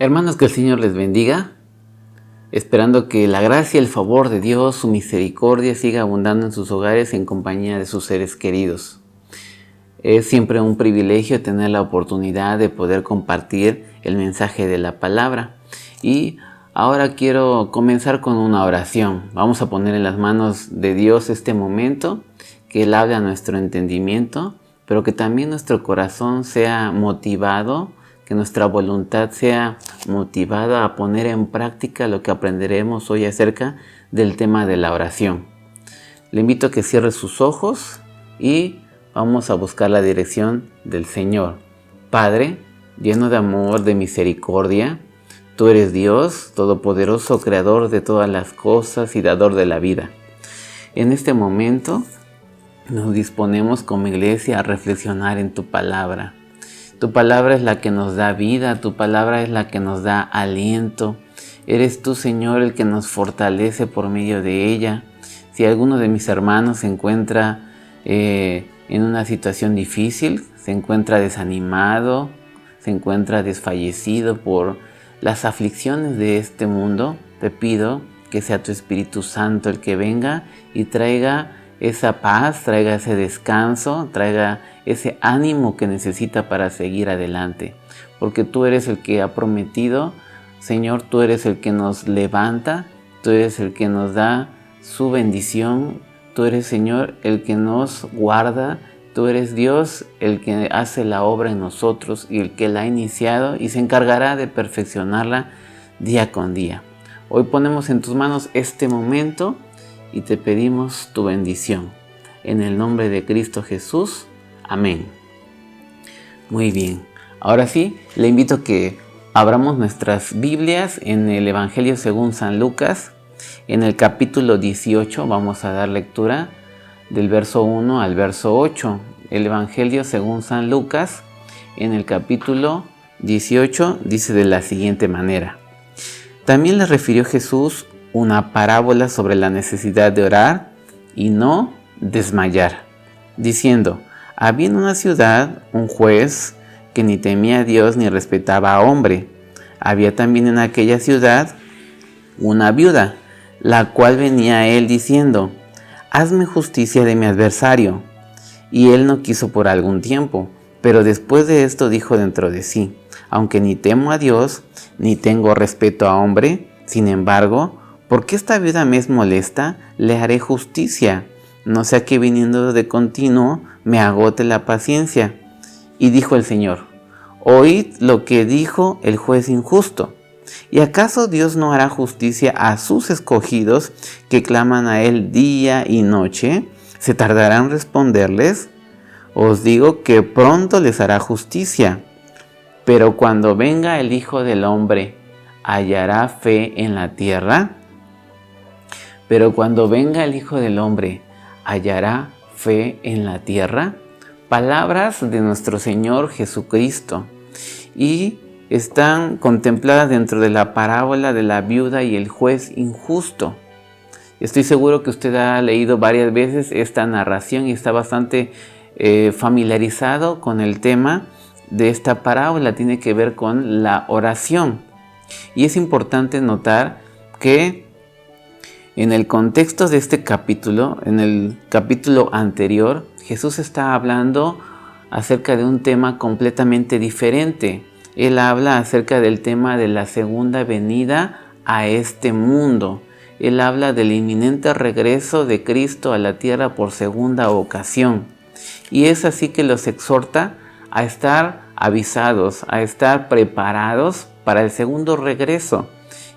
Hermanos, que el Señor les bendiga, esperando que la gracia, el favor de Dios, su misericordia siga abundando en sus hogares en compañía de sus seres queridos. Es siempre un privilegio tener la oportunidad de poder compartir el mensaje de la palabra. Y ahora quiero comenzar con una oración. Vamos a poner en las manos de Dios este momento, que Él hable a nuestro entendimiento, pero que también nuestro corazón sea motivado, que nuestra voluntad sea motivada a poner en práctica lo que aprenderemos hoy acerca del tema de la oración. Le invito a que cierre sus ojos y vamos a buscar la dirección del Señor. Padre, lleno de amor, de misericordia, tú eres Dios, todopoderoso, creador de todas las cosas y dador de la vida. En este momento nos disponemos como iglesia a reflexionar en tu palabra. Tu palabra es la que nos da vida, tu palabra es la que nos da aliento. Eres tú, Señor, el que nos fortalece por medio de ella. Si alguno de mis hermanos se encuentra en una situación difícil, se encuentra desanimado, se encuentra desfallecido por las aflicciones de este mundo, te pido que sea tu Espíritu Santo el que venga y traiga esa paz, traiga ese descanso, traiga ese ánimo que necesita para seguir adelante. Porque tú eres el que ha prometido, Señor, tú eres el que nos levanta, tú eres el que nos da su bendición, tú eres, Señor, el que nos guarda, tú eres Dios el que hace la obra en nosotros y el que la ha iniciado y se encargará de perfeccionarla día con día. Hoy ponemos en tus manos este momento y te pedimos tu bendición. En el nombre de Cristo Jesús. Amén. Muy bien. Ahora sí, le invito a que abramos nuestras Biblias en el Evangelio según San Lucas. En el capítulo 18 vamos a dar lectura del verso 1 al verso 8. El Evangelio según San Lucas, en el capítulo 18, dice de la siguiente manera. También le refirió Jesús una parábola sobre la necesidad de orar y no desmayar, diciendo: había en una ciudad un juez que ni temía a Dios ni respetaba a hombre. Había también en aquella ciudad una viuda, la cual venía a él diciendo: hazme justicia de mi adversario. Y él no quiso por algún tiempo, pero después de esto dijo dentro de sí: aunque ni temo a Dios, ni tengo respeto a hombre, sin embargo, porque esta viuda me es molesta, le haré justicia, no sea que viniendo de continuo me agote la paciencia. Y dijo el Señor: oíd lo que dijo el juez injusto. ¿Y acaso Dios no hará justicia a sus escogidos que claman a Él día y noche? ¿Se tardará en responderles? Os digo que pronto les hará justicia. Pero cuando venga el Hijo del Hombre, ¿hallará fe en la tierra? Pero cuando venga el Hijo del Hombre, ¿hallará fe en la tierra? Palabras de nuestro Señor Jesucristo. Y están contempladas dentro de la parábola de la viuda y el juez injusto. Estoy seguro que usted ha leído varias veces esta narración y está bastante familiarizado con el tema de esta parábola. Tiene que ver con la oración. Y es importante notar que en el contexto de este capítulo, en el capítulo anterior, Jesús está hablando acerca de un tema completamente diferente. Él habla acerca del tema de la segunda venida a este mundo. Él habla del inminente regreso de Cristo a la tierra por segunda ocasión. Y es así que los exhorta a estar avisados, a estar preparados para el segundo regreso.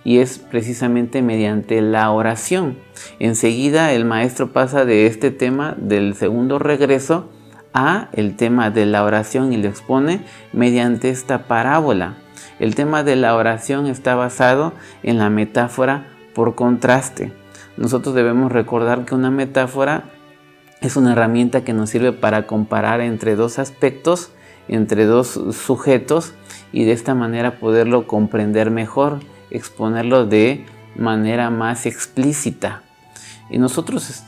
Y es precisamente mediante la oración. Enseguida el maestro pasa de este tema del segundo regreso a el tema de la oración y lo expone mediante esta parábola. El tema de la oración está basado en la metáfora por contraste. Nosotros debemos recordar que una metáfora es una herramienta que nos sirve para comparar entre dos aspectos, entre dos sujetos, y de esta manera poderlo comprender mejor, exponerlo de manera más explícita. Y nosotros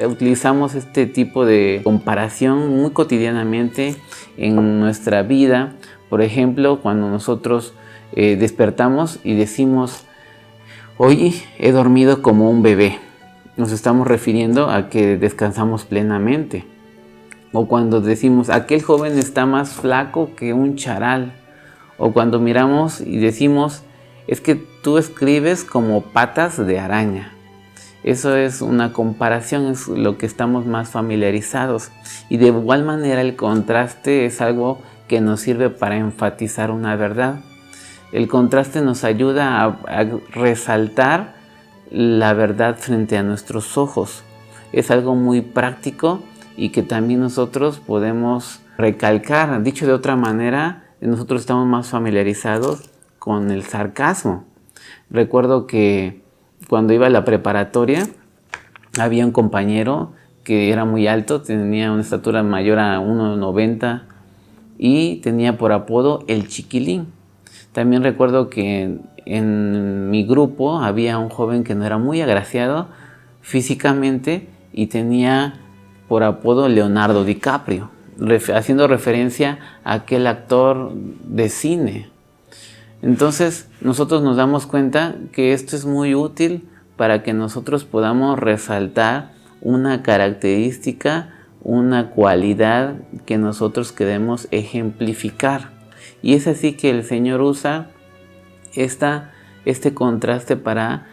utilizamos este tipo de comparación muy cotidianamente en nuestra vida. Por ejemplo, cuando nosotros despertamos y decimos, hoy he dormido como un bebé. Nos estamos refiriendo a que descansamos plenamente. O cuando decimos, aquel joven está más flaco que un charal. O cuando miramos y decimos, es que tú escribes como patas de araña. Eso es una comparación, es lo que estamos más familiarizados. Y de igual manera el contraste es algo que nos sirve para enfatizar una verdad. El contraste nos ayuda a resaltar la verdad frente a nuestros ojos. Es algo muy práctico y que también nosotros podemos recalcar. Dicho de otra manera, nosotros estamos más familiarizados con el sarcasmo. Recuerdo que cuando iba a la preparatoria había un compañero que era muy alto, tenía una estatura mayor a 1,90 y tenía por apodo el Chiquilín. También recuerdo que en mi grupo había un joven que no era muy agraciado físicamente y tenía por apodo Leonardo DiCaprio, haciendo referencia a aquel actor de cine. Entonces nosotros nos damos cuenta que esto es muy útil para que nosotros podamos resaltar una característica, una cualidad que nosotros queremos ejemplificar. Y es así que el Señor usa este contraste para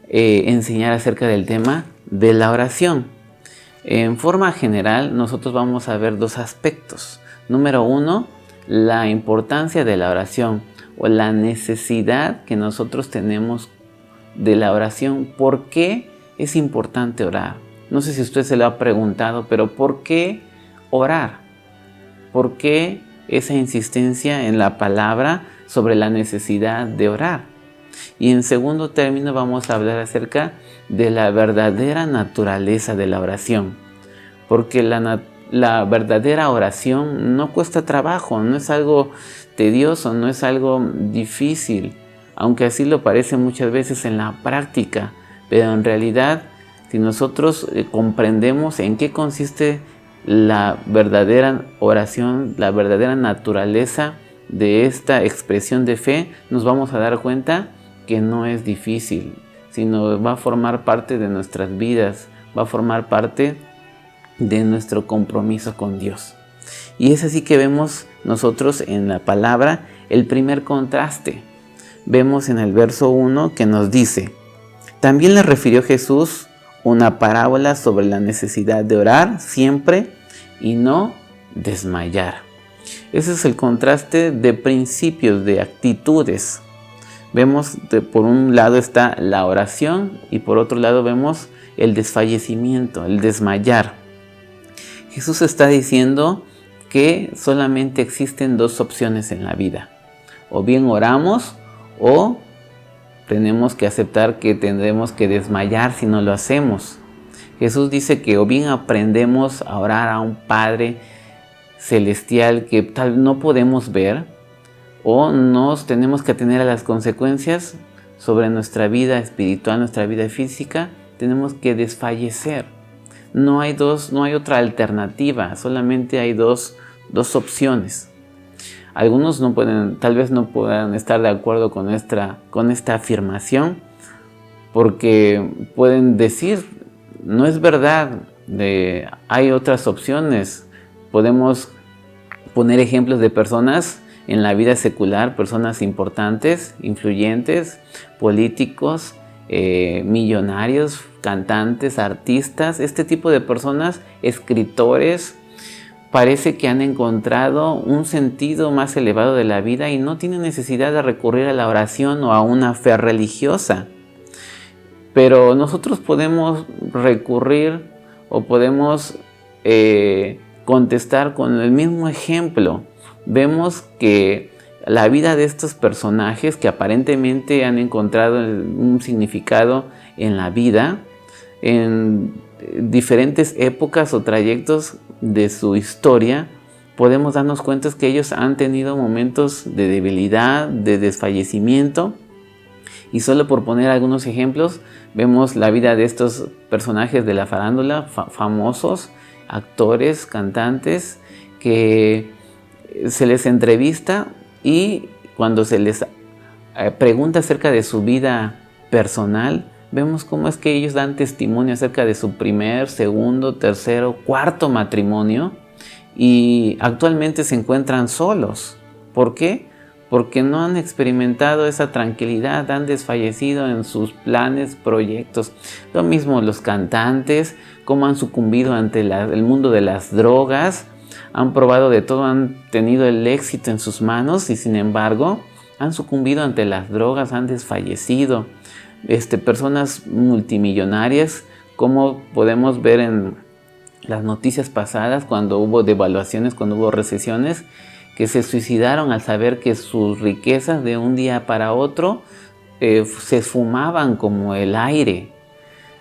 enseñar acerca del tema de la oración. En forma general, nosotros vamos a ver dos aspectos. Número uno, la importancia de la oración o la necesidad que nosotros tenemos de la oración. ¿Por qué es importante orar? No sé si usted se lo ha preguntado, pero ¿por qué orar? ¿Por qué esa insistencia en la palabra sobre la necesidad de orar? Y en segundo término vamos a hablar acerca de la verdadera naturaleza de la oración. Porque la verdadera oración no cuesta trabajo, no es algo tedioso, no es algo difícil, aunque así lo parece muchas veces en la práctica. Pero en realidad, si nosotros comprendemos en qué consiste la verdadera oración, la verdadera naturaleza de esta expresión de fe, nos vamos a dar cuenta que no es difícil, sino va a formar parte de nuestras vidas, va a formar parte de nuestro compromiso con Dios. Y es así que vemos nosotros en la palabra el primer contraste. Vemos en el verso 1 que nos dice, también le refirió Jesús una parábola sobre la necesidad de orar siempre y no desmayar. Ese es el contraste de principios, de actitudes. Vemos que por un lado está la oración y por otro lado vemos el desfallecimiento, el desmayar. Jesús está diciendo que solamente existen dos opciones en la vida. O bien oramos o tenemos que aceptar que tendremos que desmayar si no lo hacemos. Jesús dice que o bien aprendemos a orar a un Padre celestial que tal vez no podemos ver, o nos tenemos que atener a las consecuencias sobre nuestra vida espiritual, nuestra vida física, tenemos que desfallecer. No hay otra alternativa, solamente hay dos opciones. Algunos tal vez no puedan estar de acuerdo con esta afirmación, porque pueden decir, no es verdad, hay otras opciones. Podemos poner ejemplos de personas en la vida secular, personas importantes, influyentes, políticos, millonarios, cantantes, artistas, este tipo de personas, escritores, parece que han encontrado un sentido más elevado de la vida y no tienen necesidad de recurrir a la oración o a una fe religiosa. Pero nosotros podemos recurrir o podemos contestar con el mismo ejemplo. Vemos que la vida de estos personajes que aparentemente han encontrado un significado en la vida, en diferentes épocas o trayectos de su historia, podemos darnos cuenta que ellos han tenido momentos de debilidad, de desfallecimiento. Y solo por poner algunos ejemplos, vemos la vida de estos personajes de la farándula, famosos, actores, cantantes, que se les entrevista y cuando se les pregunta acerca de su vida personal, vemos cómo es que ellos dan testimonio acerca de su primer, segundo, tercero, cuarto matrimonio y actualmente se encuentran solos. ¿Por qué? Porque no han experimentado esa tranquilidad, han desfallecido en sus planes, proyectos. Lo mismo los cantantes, cómo han sucumbido ante el mundo de las drogas, han probado de todo, han tenido el éxito en sus manos y sin embargo han sucumbido ante las drogas, han desfallecido. Personas multimillonarias, como podemos ver en las noticias pasadas, cuando hubo devaluaciones, cuando hubo recesiones, que se suicidaron al saber que sus riquezas de un día para otro se esfumaban como el aire.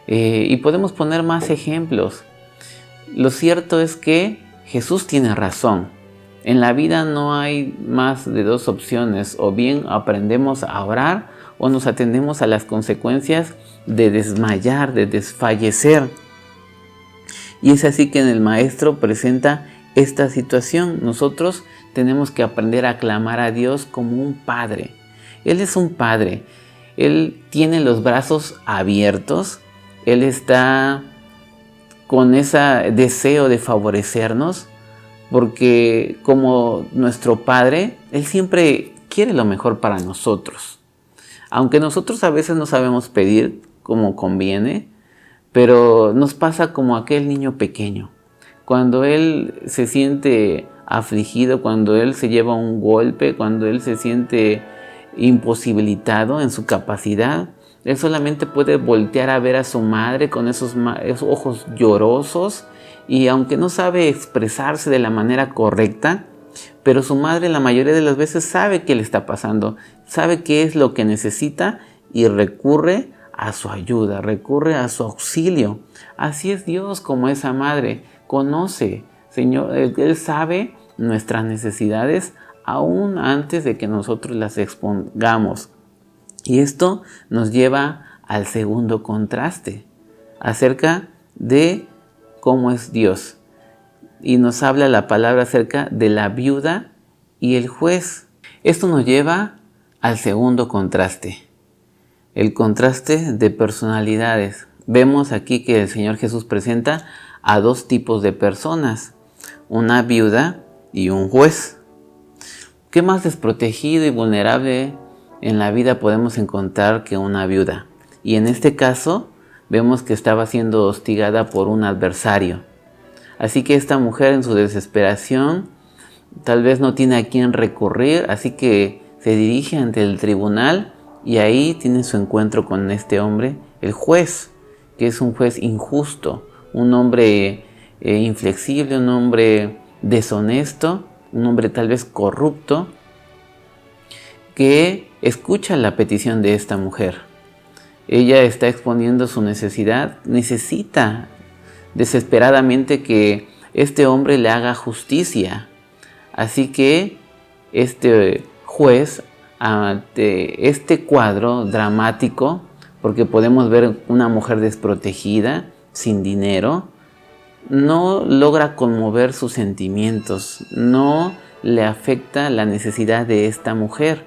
Y podemos poner más ejemplos. Lo cierto es que Jesús tiene razón. En la vida no hay más de dos opciones: o bien aprendemos a orar o nos atendemos a las consecuencias de desmayar, de desfallecer. Y es así que el Maestro presenta esta situación. Nosotros tenemos que aprender a clamar a Dios como un Padre. Él es un Padre. Él tiene los brazos abiertos. Él está con ese deseo de favorecernos, porque como nuestro Padre, Él siempre quiere lo mejor para nosotros. Aunque nosotros a veces no sabemos pedir como conviene, pero nos pasa como aquel niño pequeño. Cuando él se siente afligido, cuando él se lleva un golpe, cuando él se siente imposibilitado en su capacidad, él solamente puede voltear a ver a su madre con esos ojos llorosos, y aunque no sabe expresarse de la manera correcta, pero su madre la mayoría de las veces sabe qué le está pasando, sabe qué es lo que necesita y recurre a su ayuda, recurre a su auxilio. Así es Dios, como esa madre, conoce, Señor, Él sabe nuestras necesidades aún antes de que nosotros las expongamos. Y esto nos lleva al segundo contraste acerca de cómo es Dios. Y nos habla la palabra acerca de la viuda y el juez. Esto nos lleva al segundo contraste, el contraste de personalidades. Vemos aquí que el Señor Jesús presenta a dos tipos de personas, una viuda y un juez. ¿Qué más desprotegido y vulnerable en la vida podemos encontrar que una viuda? Y en este caso vemos que estaba siendo hostigada por un adversario. Así que esta mujer, en su desesperación, tal vez no tiene a quién recurrir, así que se dirige ante el tribunal y ahí tiene su encuentro con este hombre, el juez, que es un juez injusto, un hombre inflexible, un hombre deshonesto, un hombre tal vez corrupto, que escucha la petición de esta mujer. Ella está exponiendo su necesidad, necesita desesperadamente que este hombre le haga justicia. Así que este juez, ante este cuadro dramático, porque podemos ver una mujer desprotegida, sin dinero, no logra conmover sus sentimientos, no le afecta la necesidad de esta mujer.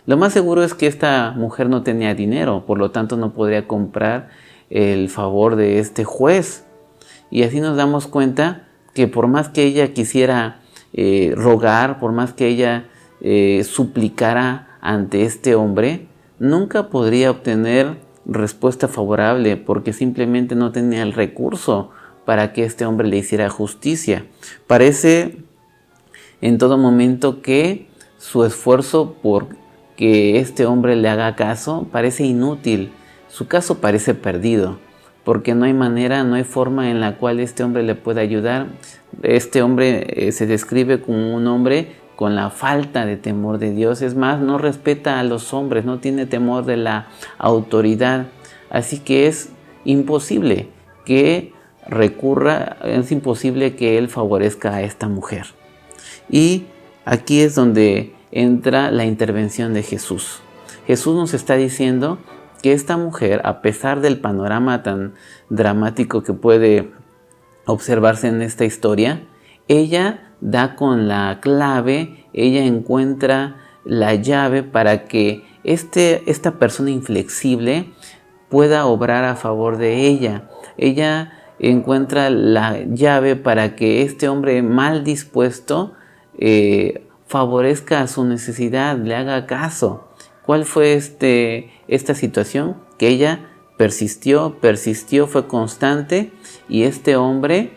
Lo más seguro es que esta mujer no tenía dinero, por lo tanto no podría comprar el favor de este juez. Y así nos damos cuenta que por más que ella quisiera rogar, por más que ella suplicara ante este hombre, nunca podría obtener respuesta favorable, porque simplemente no tenía el recurso para que este hombre le hiciera justicia. Parece en todo momento que su esfuerzo por que este hombre le haga caso parece inútil, su caso parece perdido, porque no hay manera, no hay forma en la cual este hombre le pueda ayudar. Este hombre se describe como un hombre con la falta de temor de Dios. Es más, no respeta a los hombres, no tiene temor de la autoridad. Así que es imposible que recurra, es imposible que él favorezca a esta mujer. Y aquí es donde entra la intervención de Jesús. Jesús nos está diciendo que esta mujer, a pesar del panorama tan dramático que puede observarse en esta historia, ella da con la clave, ella encuentra la llave para que esta persona inflexible pueda obrar a favor de ella. Ella encuentra la llave para que este hombre mal dispuesto favorezca a su necesidad, le haga caso. ¿Cuál fue esta situación? Que ella persistió, fue constante, y este hombre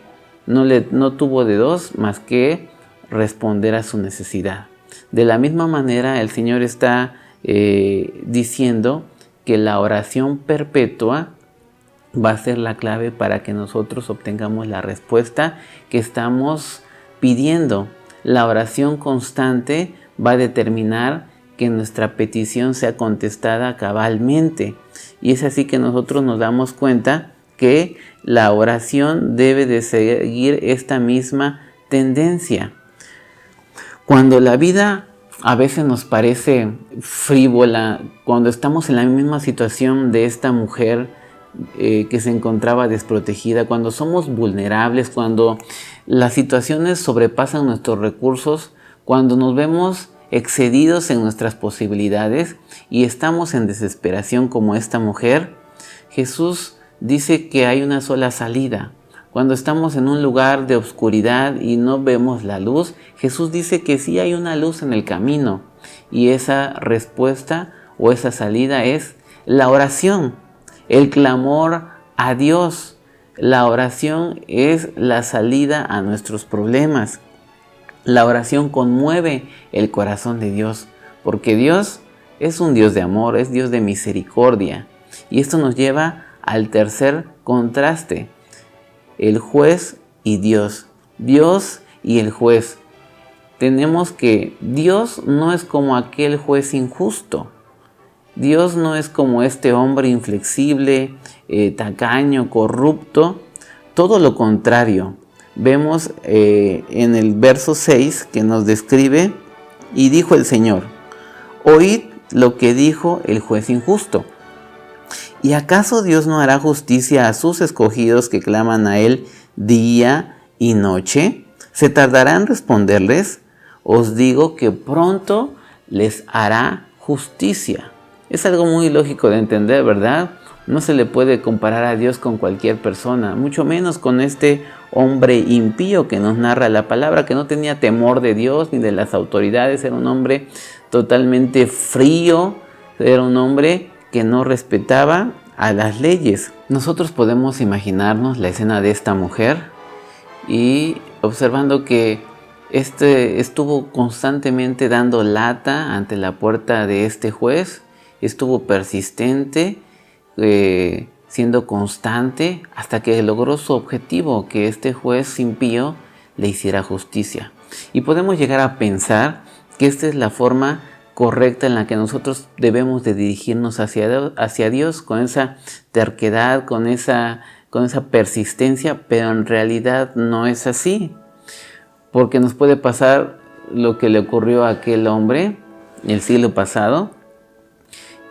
no tuvo de dos más que responder a su necesidad. De la misma manera, el Señor está diciendo que la oración perpetua va a ser la clave para que nosotros obtengamos la respuesta que estamos pidiendo. La oración constante va a determinar que nuestra petición sea contestada cabalmente. Y es así que nosotros nos damos cuenta que la oración debe de seguir esta misma tendencia. Cuando la vida a veces nos parece frívola, cuando estamos en la misma situación de esta mujer que se encontraba desprotegida, cuando somos vulnerables, cuando las situaciones sobrepasan nuestros recursos, cuando nos vemos excedidos en nuestras posibilidades y estamos en desesperación como esta mujer, Jesús dice que hay una sola salida. Cuando estamos en un lugar de oscuridad y no vemos la luz, Jesús dice que sí hay una luz en el camino, y esa respuesta o esa salida es la oración, el clamor a Dios. La oración es la salida a nuestros problemas. La oración conmueve el corazón de Dios, porque Dios es un Dios de amor, es Dios de misericordia. Y esto nos lleva al tercer contraste: el juez y Dios. Dios y el juez. Tenemos que Dios no es como aquel juez injusto. Dios no es como este hombre inflexible, tacaño, corrupto. Todo lo contrario. Vemos en el verso 6 que nos describe: y dijo el Señor, oíd lo que dijo el juez injusto. ¿Y acaso Dios no hará justicia a sus escogidos que claman a Él día y noche? ¿Se tardará en responderles? Os digo que pronto les hará justicia. Es algo muy lógico de entender, ¿verdad? No se le puede comparar a Dios con cualquier persona, mucho menos con este hombre impío que nos narra la palabra, que no tenía temor de Dios ni de las autoridades. Era un hombre totalmente frío, era un hombre que no respetaba a las leyes. Nosotros podemos imaginarnos la escena de esta mujer y observando que estuvo constantemente dando lata ante la puerta de este juez, estuvo persistente, siendo constante hasta que logró su objetivo, que este juez impío le hiciera justicia. Y podemos llegar a pensar que esta es la forma correcta en la que nosotros debemos de dirigirnos hacia Dios, con esa terquedad, con esa persistencia, pero en realidad no es así, porque nos puede pasar lo que le ocurrió a aquel hombre el siglo pasado,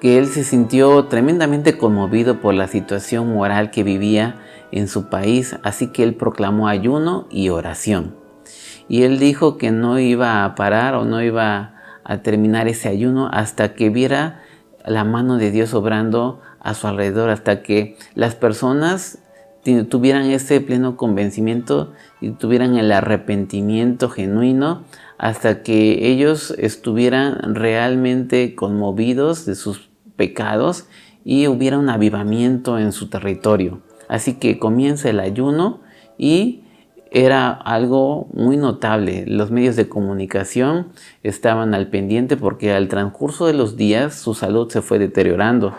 que él se sintió tremendamente conmovido por la situación moral que vivía en su país, así que él proclamó ayuno y oración. Y él dijo que no iba a parar o no iba a terminar ese ayuno hasta que viera la mano de Dios obrando a su alrededor, hasta que las personas tuvieran ese pleno convencimiento y tuvieran el arrepentimiento genuino, hasta que ellos estuvieran realmente conmovidos de sus pecados y hubiera un avivamiento en su territorio. Así que comienza el ayuno y era algo muy notable. Los medios de comunicación estaban al pendiente porque al transcurso de los días su salud se fue deteriorando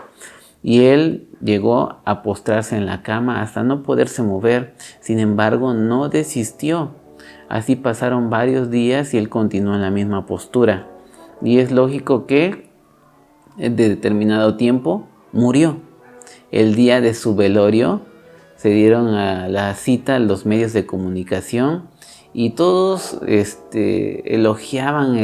y él llegó a postrarse en la cama hasta no poderse mover. Sin embargo, no desistió. Así pasaron varios días y él continuó en la misma postura. Y es lógico que de determinado tiempo murió. El día de su velorio se dieron a la cita los medios de comunicación y todos elogiaban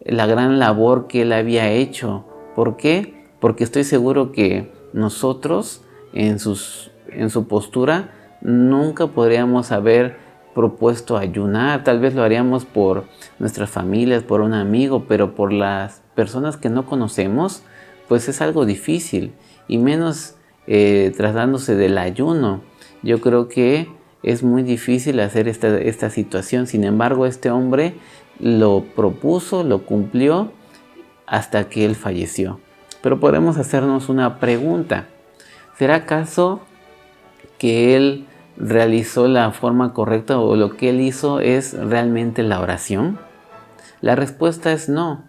la gran labor que él había hecho. ¿Por qué? Porque estoy seguro que nosotros en su postura nunca podríamos haber propuesto ayunar. Tal vez lo haríamos por nuestras familias, por un amigo, pero por las personas que no conocemos, pues es algo difícil, y menos tratándose del ayuno. Yo creo que es muy difícil hacer esta situación. Sin embargo, este hombre lo propuso, lo cumplió hasta que él falleció. Pero podemos hacernos una pregunta. ¿Será acaso que él realizó la forma correcta, o lo que él hizo es realmente la oración? La respuesta es no.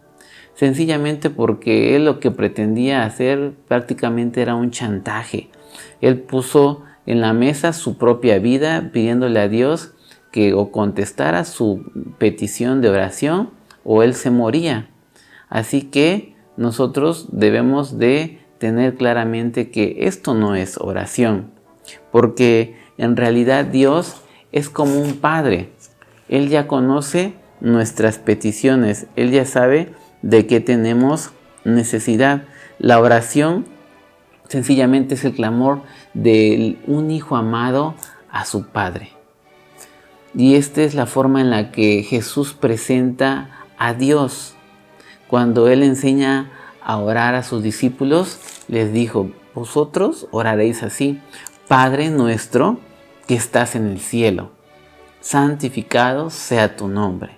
Sencillamente porque él lo que pretendía hacer prácticamente era un chantaje. Él puso en la mesa su propia vida, pidiéndole a Dios que o contestara su petición de oración o él se moría. Así que nosotros debemos de tener claramente que esto no es oración, porque en realidad Dios es como un padre. Él ya conoce nuestras peticiones, Él ya sabe de qué tenemos necesidad. La oración sencillamente es el clamor de un hijo amado a su Padre. Y esta es la forma en la que Jesús presenta a Dios. Cuando Él enseña a orar a sus discípulos, les dijo: vosotros oraréis así: Padre nuestro que estás en el cielo, santificado sea tu nombre.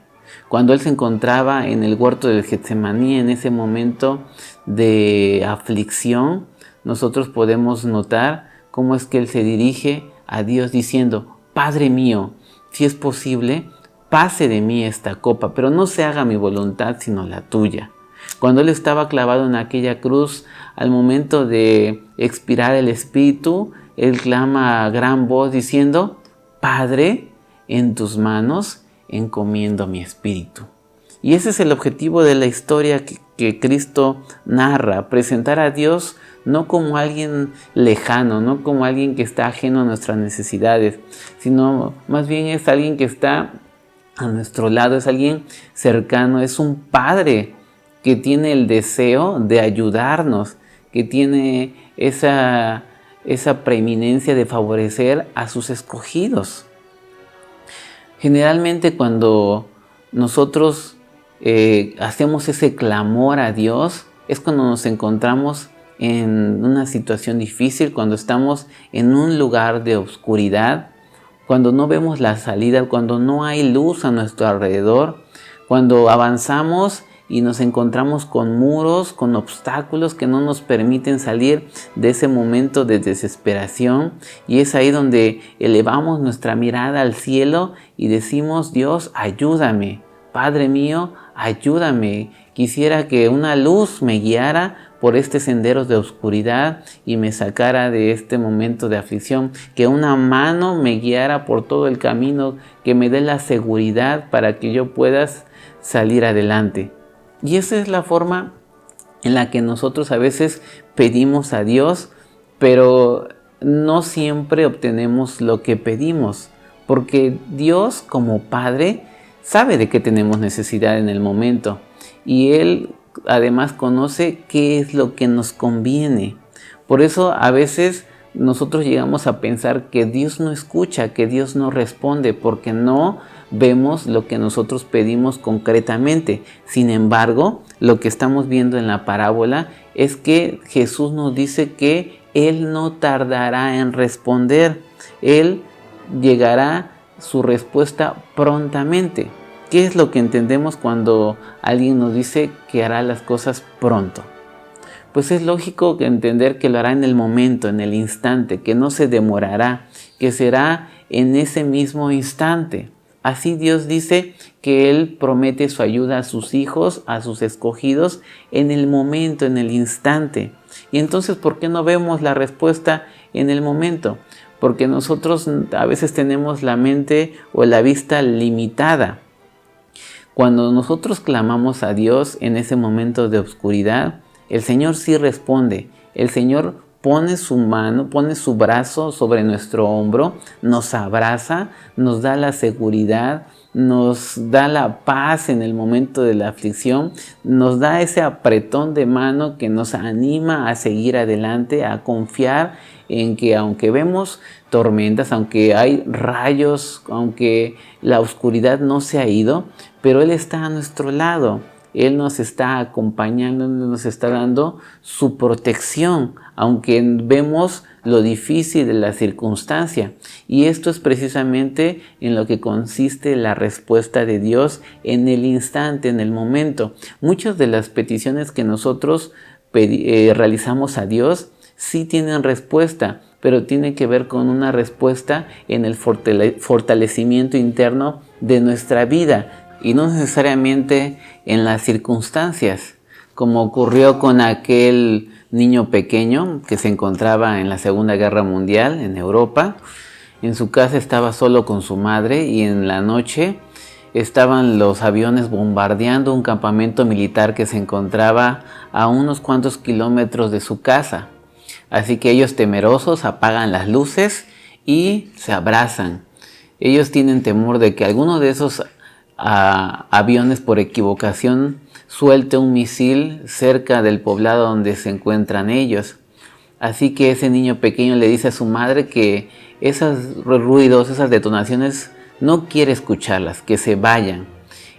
Cuando Él se encontraba en el huerto del Getsemaní, en ese momento de aflicción, nosotros podemos notar cómo es que Él se dirige a Dios diciendo: Padre mío, si es posible, pase de mí esta copa, pero no se haga mi voluntad sino la tuya. Cuando Él estaba clavado en aquella cruz, al momento de expirar el espíritu, Él clama a gran voz diciendo: Padre, en tus manos encomiendo mi espíritu. Y ese es el objetivo de la historia que Cristo narra: presentar a Dios no como alguien lejano, no como alguien que está ajeno a nuestras necesidades, sino más bien es alguien que está a nuestro lado, es alguien cercano, es un Padre que tiene el deseo de ayudarnos, que tiene esa preeminencia de favorecer a sus escogidos. Generalmente cuando nosotros hacemos ese clamor a Dios, es cuando nos encontramos en una situación difícil, cuando estamos en un lugar de oscuridad, cuando no vemos la salida, cuando no hay luz a nuestro alrededor, cuando avanzamos y nos encontramos con muros, con obstáculos que no nos permiten salir de ese momento de desesperación. Y es ahí donde elevamos nuestra mirada al cielo y decimos: Dios, ayúdame. Padre mío, ayúdame. Quisiera que una luz me guiara por este sendero de oscuridad y me sacara de este momento de aflicción, que una mano me guiara por todo el camino, que me dé la seguridad para que yo pueda salir adelante. Y esa es la forma en la que nosotros a veces pedimos a Dios, pero no siempre obtenemos lo que pedimos, porque Dios como Padre sabe de qué tenemos necesidad en el momento, y Él además conoce qué es lo que nos conviene. Por eso a veces nosotros llegamos a pensar que Dios no escucha, que Dios no responde, porque no vemos lo que nosotros pedimos concretamente. Sin embargo, lo que estamos viendo en la parábola es que Jesús nos dice que Él no tardará en responder. Él llegará su respuesta prontamente. ¿Qué es lo que entendemos cuando alguien nos dice que hará las cosas pronto? Pues es lógico entender que lo hará en el momento, en el instante, que no se demorará, que será en ese mismo instante. Así Dios dice que Él promete su ayuda a sus hijos, a sus escogidos, en el momento, en el instante. Y entonces, ¿por qué no vemos la respuesta en el momento? Porque nosotros a veces tenemos la mente o la vista limitada. Cuando nosotros clamamos a Dios en ese momento de oscuridad, el Señor sí responde. El Señor pone su mano, pone su brazo sobre nuestro hombro, nos abraza, nos da la seguridad, nos da la paz en el momento de la aflicción, nos da ese apretón de mano que nos anima a seguir adelante, a confiar en que aunque vemos tormentas, aunque hay rayos, aunque la oscuridad no se ha ido, pero Él está a nuestro lado. Él nos está acompañando, nos está dando su protección, aunque vemos lo difícil de la circunstancia. Y esto es precisamente en lo que consiste la respuesta de Dios en el instante, en el momento. Muchas de las peticiones que nosotros realizamos a Dios sí tienen respuesta, pero tiene que ver con una respuesta en el fortalecimiento interno de nuestra vida y no necesariamente en las circunstancias, como ocurrió con aquel niño pequeño que se encontraba en la Segunda Guerra Mundial en Europa. En su casa estaba solo con su madre y en la noche estaban los aviones bombardeando un campamento militar que se encontraba a unos cuantos kilómetros de su casa. Así que ellos, temerosos, apagan las luces y se abrazan. Ellos tienen temor de que alguno de esos aviones por equivocación suelte un misil cerca del poblado donde se encuentran ellos. Así que ese niño pequeño le dice a su madre que esos ruidos, esas detonaciones, no quiere escucharlas, que se vayan.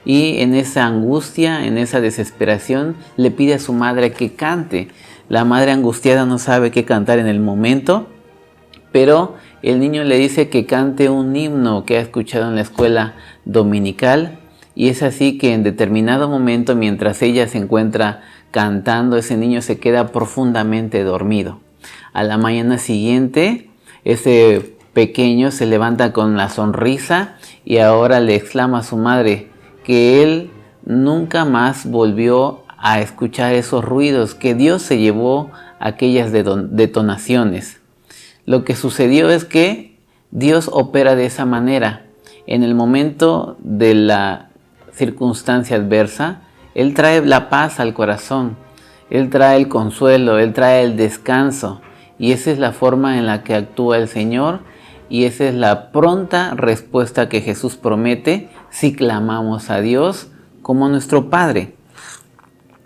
Y en esa angustia, en esa desesperación, le pide a su madre que cante. La madre angustiada no sabe qué cantar en el momento, pero el niño le dice que cante un himno que ha escuchado en la escuela dominical. Y es así que en determinado momento, mientras ella se encuentra cantando, ese niño se queda profundamente dormido. A la mañana siguiente, ese pequeño se levanta con la sonrisa y ahora le exclama a su madre que él nunca más volvió a escuchar esos ruidos, que Dios se llevó aquellas detonaciones. Lo que sucedió es que Dios opera de esa manera. En el momento de la circunstancia adversa, Él trae la paz al corazón, Él trae el consuelo, Él trae el descanso. Y esa es la forma en la que actúa el Señor y esa es la pronta respuesta que Jesús promete si clamamos a Dios como nuestro Padre.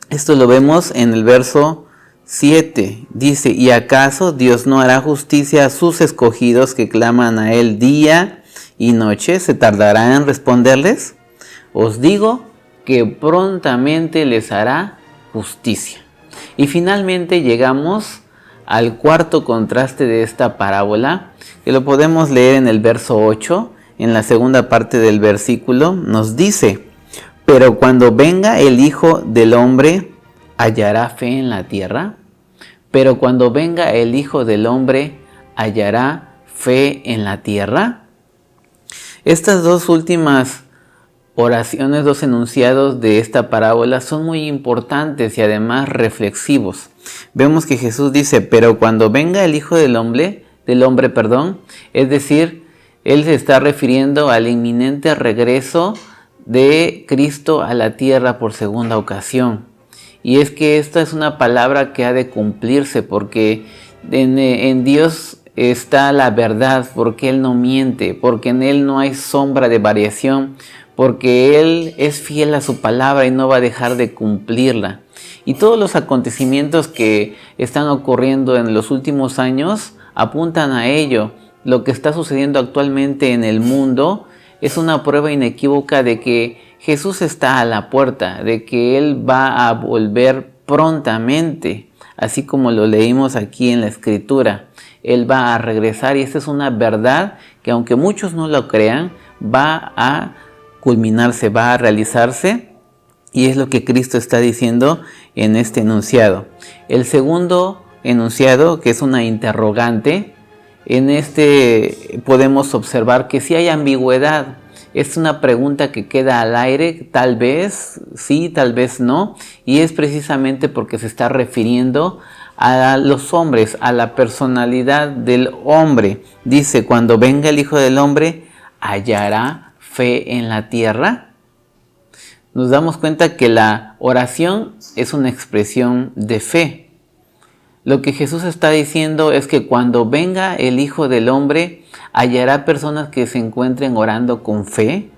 Esto lo vemos en el verso 7. Dice, ¿y acaso Dios no hará justicia a sus escogidos que claman a Él día y noche? ¿Se tardará en responderles? Os digo que prontamente les hará justicia. Y finalmente llegamos al cuarto contraste de esta parábola, que lo podemos leer en el verso 8, en la segunda parte del versículo, nos dice, pero cuando venga el Hijo del Hombre, ¿hallará fe en la tierra? Pero cuando venga el Hijo del Hombre, ¿hallará fe en la tierra? Estas dos últimas oraciones, dos enunciados de esta parábola son muy importantes y además reflexivos. Vemos que Jesús dice, pero cuando venga el Hijo del Hombre, es decir, Él se está refiriendo al inminente regreso de Cristo a la tierra por segunda ocasión. Y es que esta es una palabra que ha de cumplirse porque en Dios está la verdad, porque Él no miente, porque en Él no hay sombra de variación, porque Él es fiel a su palabra y no va a dejar de cumplirla. Y todos los acontecimientos que están ocurriendo en los últimos años apuntan a ello. Lo que está sucediendo actualmente en el mundo es una prueba inequívoca de que Jesús está a la puerta, de que Él va a volver prontamente, así como lo leímos aquí en la Escritura. Él va a regresar y esta es una verdad que aunque muchos no lo crean, va a culminarse, va a realizarse. Y es lo que Cristo está diciendo en este enunciado. El segundo enunciado, que es una interrogante, en este podemos observar que sí hay ambigüedad. Es una pregunta que queda al aire, tal vez sí, tal vez no. Y es precisamente porque se está refiriendo a los hombres, a la personalidad del hombre. Dice, cuando venga el Hijo del Hombre, ¿hallará fe en la tierra? Nos damos cuenta que la oración es una expresión de fe. Lo que Jesús está diciendo es que cuando venga el Hijo del Hombre, ¿hallará personas que se encuentren orando con fe?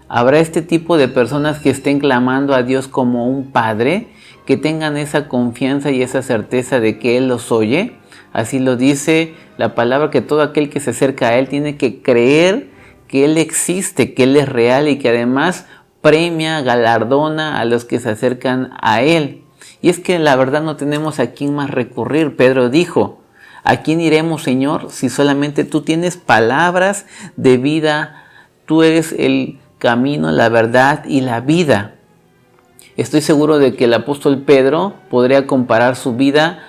¿Habrá este tipo de personas que estén clamando a Dios como un Padre, que tengan esa confianza y esa certeza de que Él los oye? Así lo dice la palabra, que todo aquel que se acerca a Él tiene que creer que Él existe, que Él es real y que además premia, galardona a los que se acercan a Él. Y es que la verdad no tenemos a quién más recurrir. Pedro dijo, ¿a quién iremos, Señor, si solamente tú tienes palabras de vida? Tú eres el camino, la verdad y la vida. Estoy seguro de que el apóstol Pedro podría comparar su vida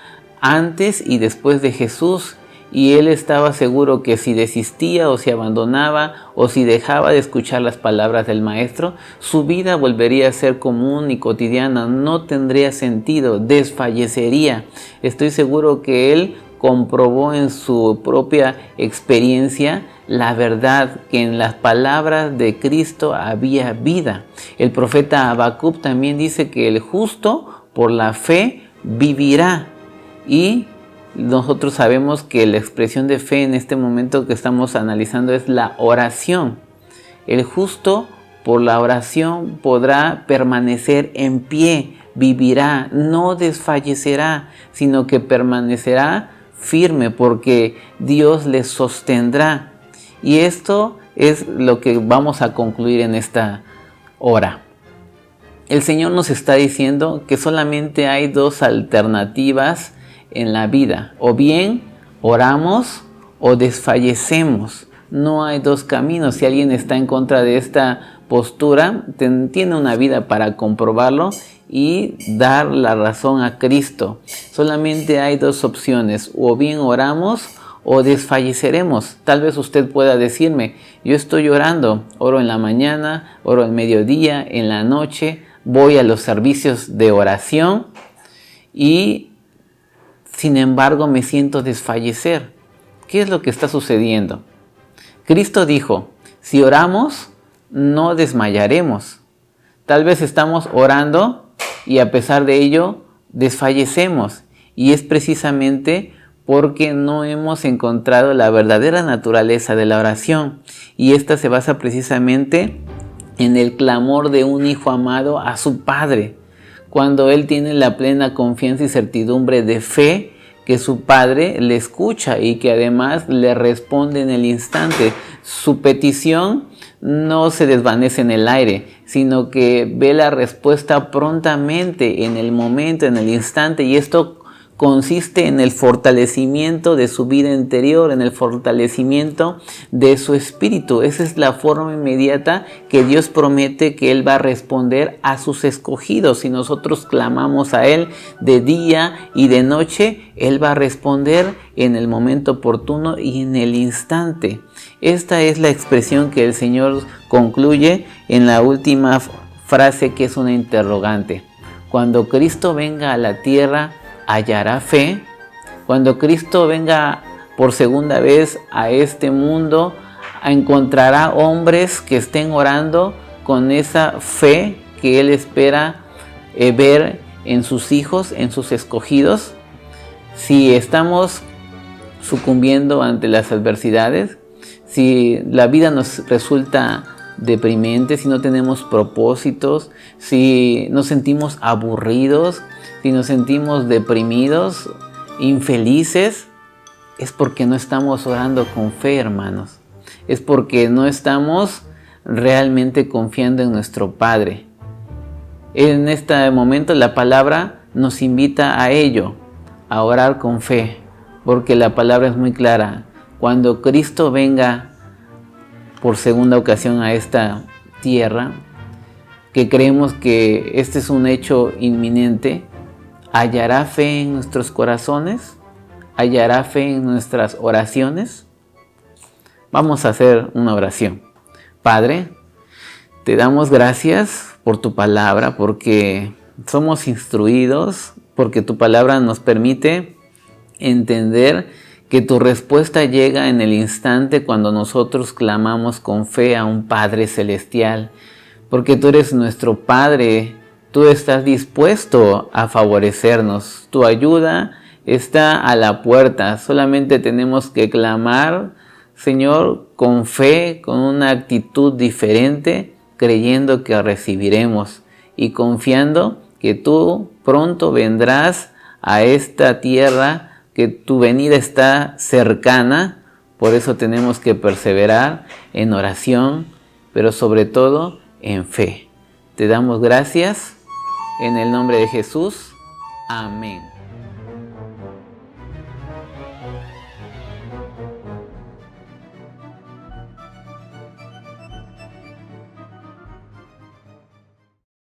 antes y después de Jesús. Y él estaba seguro que si desistía o si abandonaba o si dejaba de escuchar las palabras del maestro, su vida volvería a ser común y cotidiana, no tendría sentido, desfallecería. Estoy seguro que él comprobó en su propia experiencia la verdad, que en las palabras de Cristo había vida. El profeta Habacuc también dice que el justo por la fe vivirá. Y nosotros sabemos que la expresión de fe en este momento que estamos analizando es la oración. El justo por la oración podrá permanecer en pie, vivirá, no desfallecerá, sino que permanecerá firme porque Dios le sostendrá. Y esto es lo que vamos a concluir en esta hora. El Señor nos está diciendo que solamente hay dos alternativas en la vida, o bien oramos o desfallecemos. No hay dos caminos. Si alguien está en contra de esta postura, tiene una vida para comprobarlo y dar la razón a Cristo. Solamente hay dos opciones, o bien oramos o desfalleceremos. Tal vez usted pueda decirme, yo estoy orando, oro en la mañana, oro al mediodía, en la noche, voy a los servicios de oración y sin embargo me siento desfallecer. ¿Qué es lo que está sucediendo? Cristo dijo, si oramos, no desmayaremos. Tal vez estamos orando y a pesar de ello desfallecemos. Y es precisamente porque no hemos encontrado la verdadera naturaleza de la oración. Y esta se basa precisamente en el clamor de un hijo amado a su Padre, cuando él tiene la plena confianza y certidumbre de fe que su Padre le escucha y que además le responde en el instante. Su petición no se desvanece en el aire, sino que ve la respuesta prontamente, en el momento, en el instante, y esto consiste en el fortalecimiento de su vida interior, en el fortalecimiento de su espíritu. Esa es la forma inmediata que Dios promete que Él va a responder a sus escogidos. Si nosotros clamamos a Él de día y de noche, Él va a responder en el momento oportuno y en el instante. Esta es la expresión que el Señor concluye en la última frase, que es una interrogante. Cuando Cristo venga a la tierra, ¿hallará fe? Cuando Cristo venga por segunda vez a este mundo, ¿encontrará hombres que estén orando con esa fe que Él espera ver en sus hijos, en sus escogidos? Si estamos sucumbiendo ante las adversidades, si la vida nos resulta deprimente, si no tenemos propósitos, si nos sentimos aburridos, si nos sentimos deprimidos, infelices, es porque no estamos orando con fe, hermanos. Es porque no estamos realmente confiando en nuestro Padre. En este momento la palabra nos invita a ello, a orar con fe, porque la palabra es muy clara. Cuando Cristo venga por segunda ocasión a esta tierra, que creemos que este es un hecho inminente, ¿hallará fe en nuestros corazones? ¿Hallará fe en nuestras oraciones? Vamos a hacer una oración. Padre, te damos gracias por tu palabra, porque somos instruidos, porque tu palabra nos permite entender que tu respuesta llega en el instante cuando nosotros clamamos con fe a un Padre celestial, porque tú eres nuestro Padre. Tú estás dispuesto a favorecernos. Tu ayuda está a la puerta. Solamente tenemos que clamar, Señor, con fe, con una actitud diferente, creyendo que recibiremos y confiando que tú pronto vendrás a esta tierra, que tu venida está cercana. Por eso tenemos que perseverar en oración, pero sobre todo en fe. Te damos gracias en el nombre de Jesús. Amén.